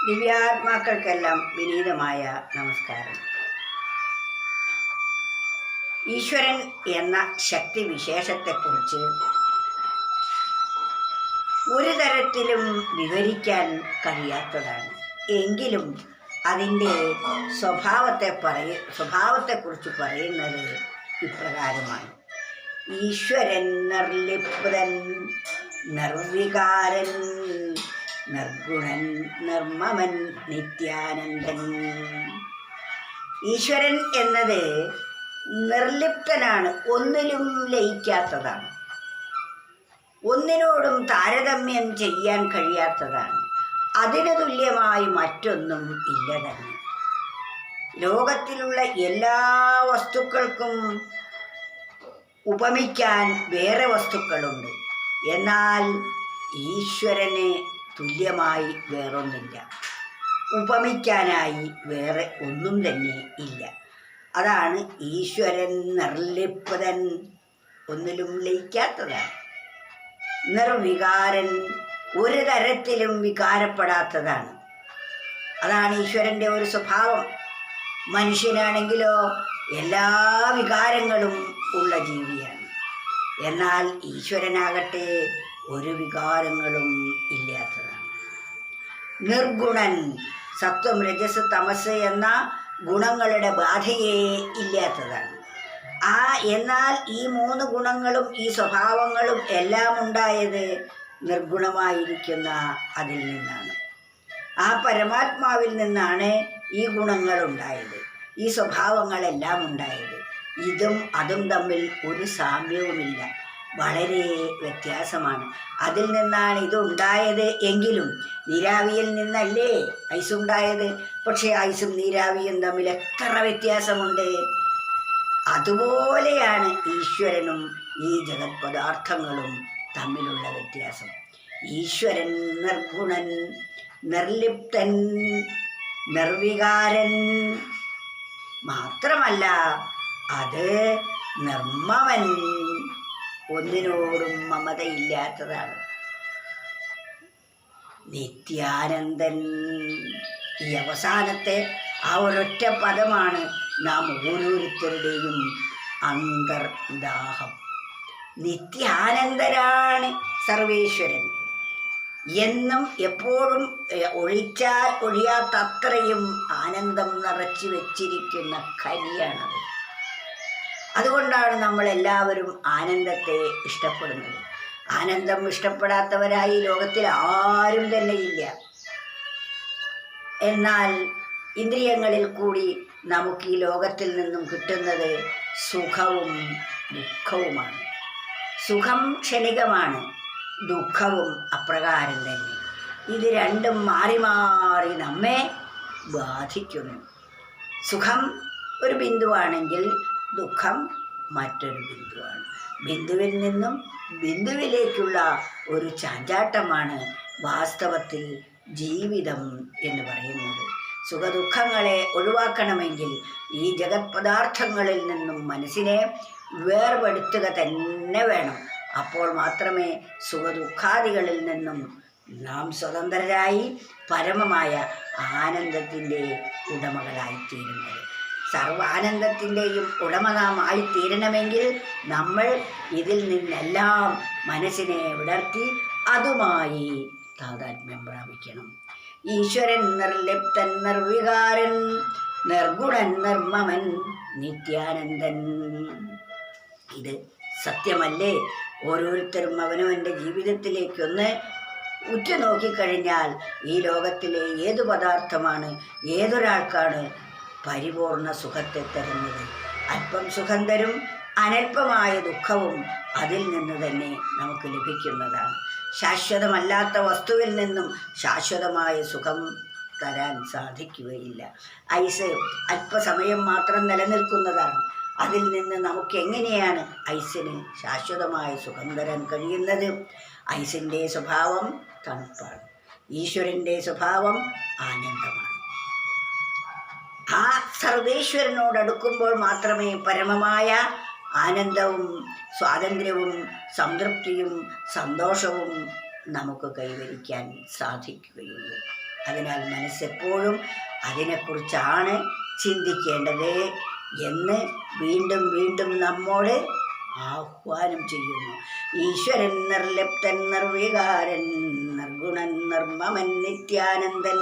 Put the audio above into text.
ദിവ്യാത്മാക്കൾക്കെല്ലാം വിനീതമായ നമസ്കാരം. ഈശ്വരൻ എന്ന ശക്തി വിശേഷത്തെക്കുറിച്ച് ഒരു തരത്തിലും വിവരിക്കാൻ കഴിയാത്തതാണ്. എങ്കിലും അതിൻ്റെ സ്വഭാവത്തെക്കുറിച്ച് പറയുന്നത് ഇപ്രകാരമാണ്. ഈശ്വരൻ നിർലിപ്തൻ, നിർവികാരൻ, നിർഗുണൻ, നിർമ്മമൻ, നിത്യാനന്ദൻ. ഈശ്വരൻ എന്നത് നിർലിപ്തനാണ്, ഒന്നിലും ലയിക്കാത്തതാണ്, ഒന്നിനോടും താരതമ്യം ചെയ്യാൻ കഴിയാത്തതാണ്. അതിനു തുല്യമായി മറ്റൊന്നും ഇല്ല തന്നെ. ലോകത്തിലുള്ള എല്ലാ വസ്തുക്കൾക്കും ഉപമിക്കാൻ വേറെ വസ്തുക്കളുണ്ട്. എന്നാൽ ഈശ്വരന് തുല്യമായി വേറൊന്നില്ല, ഉപമിക്കാനായി വേറെ ഒന്നും തന്നെ ഇല്ല. അതാണ് ഈശ്വരൻ നിർലിപ്തൻ, ഒന്നിലും ലയിക്കാത്തതാണ്. നിർവികാരൻ, ഒരു തരത്തിലും വികാരപ്പെടാത്തതാണ്. അതാണ് ഈശ്വരൻ്റെ ഒരു സ്വഭാവം. മനുഷ്യനാണെങ്കിലോ എല്ലാ വികാരങ്ങളും ഉള്ള ജീവിയാണ്. എന്നാൽ ഈശ്വരനാകട്ടെ ഒരു വികാരങ്ങളും ഇല്ലാത്തതാണ്. നിർഗുണൻ, സത്വം രജസ് തമസ് എന്ന ഗുണങ്ങളുടെ ബാധയെ ഇല്ലാത്തതാണ്. എന്നാൽ ഈ മൂന്ന് ഗുണങ്ങളും ഈ സ്വഭാവങ്ങളും എല്ലാം ഉണ്ടായത് നിർഗുണമായിരിക്കുന്ന അതിൽ നിന്നാണ്. ആ പരമാത്മാവിൽ നിന്നാണ് ഈ ഗുണങ്ങൾ ഉണ്ടായത്, ഈ സ്വഭാവങ്ങളെല്ലാം ഉണ്ടായത്. ഇതും അതും തമ്മിൽ ഒരു സാമ്യവുമില്ല, വളരെ വ്യത്യാസമാണ്. അതിൽ നിന്നാണ് ഇതുണ്ടായത് എങ്കിലും നീരാവിയിൽ നിന്നല്ലേ ഐസുണ്ടായത്. പക്ഷേ ഐസും നീരാവിയും തമ്മിൽ എത്ര വ്യത്യാസമുണ്ട്! അതുപോലെയാണ് ഈശ്വരനും ഈ ജഗത് പദാർത്ഥങ്ങളും തമ്മിലുള്ള വ്യത്യാസം. ഈശ്വരൻ നിർഗുണൻ, നിർലിപ്തൻ, നിർവികാരൻ മാത്രമല്ല, അത് നിർമ്മമൻ, ഒന്നിനോടും മമതയില്ലാത്തതാണ്. നിത്യാനന്ദൻ, ഈ അവസാനത്തെ ആ ഒരൊറ്റ പദമാണ് നാം ഓരോരുത്തരുടെയും അന്തർദാഹം. നിത്യാനന്ദനാണ് സർവേശ്വരൻ. എന്നും എപ്പോഴും ഒഴിച്ചാൽ ഒഴിയാത്തത്രയും ആനന്ദം നിറച്ചു വെച്ചിരിക്കുന്ന ഖനിയാണത്. അതുകൊണ്ടാണ് നമ്മളെല്ലാവരും ആനന്ദത്തെ ഇഷ്ടപ്പെടുന്നത്. ആനന്ദം ഇഷ്ടപ്പെടാത്തവരായി ലോകത്തിൽ ആരും തന്നെ ഇല്ല. എന്നാൽ ഇന്ദ്രിയങ്ങളിൽ കൂടി നമുക്ക് ഈ ലോകത്തിൽ നിന്നും കിട്ടുന്നത് സുഖവും ദുഃഖവുമാണ്. സുഖം ക്ഷണികമാണ്, ദുഃഖവും അപ്രകാരം തന്നെ. ഇത് രണ്ടും മാറി മാറി നമ്മെ ബാധിക്കുന്നു. സുഖം ഒരു ബിന്ദുവാണെങ്കിൽ ദുഃഖം മറ്റൊരു ബിന്ദുവാണ്. ബിന്ദുവിൽ നിന്നും ബിന്ദുവിലേക്കുള്ള ഒരു ചാഞ്ചാട്ടമാണ് വാസ്തവത്തിൽ ജീവിതം എന്ന് പറയുന്നത്. സുഖദുഃഖങ്ങളെ ഒഴിവാക്കണമെങ്കിൽ ഈ ജഗത് പദാർത്ഥങ്ങളിൽ നിന്നും മനസ്സിനെ വേർപെടുത്തുക തന്നെ വേണം. അപ്പോൾ മാത്രമേ സുഖദുഃഖാദികളിൽ നിന്നും നാം സ്വതന്ത്രരായി പരമമായ ആനന്ദത്തിൻ്റെ ഉടമകളായിത്തീരുന്നത്. സർവാനന്ദത്തിൻ്റെയും ഉടമ നാം ആയിത്തീരണമെങ്കിൽ നമ്മൾ ഇതിൽ നിന്നെല്ലാം മനസ്സിനെ വിടർത്തി അതുമായി താതാത്മ്യം പ്രാപിക്കണം. ഈശ്വരൻ നിർലിപ്തൻ, നിർവികാരൻ, നിർഗുണൻ, നിർമ്മമൻ, നിത്യാനന്ദൻ. ഇത് സത്യമല്ലേ? ഓരോരുത്തരും അവനവൻ്റെ ജീവിതത്തിലേക്കൊന്ന് ഉറ്റുനോക്കിക്കഴിഞ്ഞാൽ ഈ ലോകത്തിലെ ഏതു പദാർത്ഥമാണ് ഏതൊരാൾക്കാണ് പരിപൂർണ സുഖത്തെ തരുന്നത്? അല്പം സുഖം തരും, അനൽപമായ ദുഃഖവും അതിൽ നിന്ന് തന്നെ നമുക്ക് ലഭിക്കുന്നതാണ്. ശാശ്വതമല്ലാത്ത വസ്തുവിൽ നിന്നും ശാശ്വതമായ സുഖം തരാൻ സാധിക്കുകയില്ല. ഐസ് അല്പസമയം മാത്രം നിലനിൽക്കുന്നതാണ്. അതിൽ നിന്ന് നമുക്ക് എങ്ങനെയാണ് ഐസിന് ശാശ്വതമായ സുഖം തരാൻ കഴിയുന്നത്? ഐസിൻ്റെ സ്വഭാവം തണുപ്പാണ്, ഈശ്വരൻ്റെ സ്വഭാവം ആനന്ദമാണ്. ആ സർവേശ്വരനോടടുക്കുമ്പോൾ മാത്രമേ പരമമായ ആനന്ദവും സ്വാതന്ത്ര്യവും സംതൃപ്തിയും സന്തോഷവും നമുക്ക് കൈവരിക്കാൻ സാധിക്കുകയുള്ളൂ. അതിനാൽ മനസ്സെപ്പോഴും അതിനെക്കുറിച്ചാണ് ചിന്തിക്കേണ്ടത് എന്ന് വീണ്ടും വീണ്ടും നമ്മോട് ആഹ്വാനം ചെയ്യുന്നു. ഈശ്വരൻ നിർലിപ്തൻ നിർവികാരൻ നിർഗുണൻ നിർമ്മമൻ നിത്യാനന്ദൻ.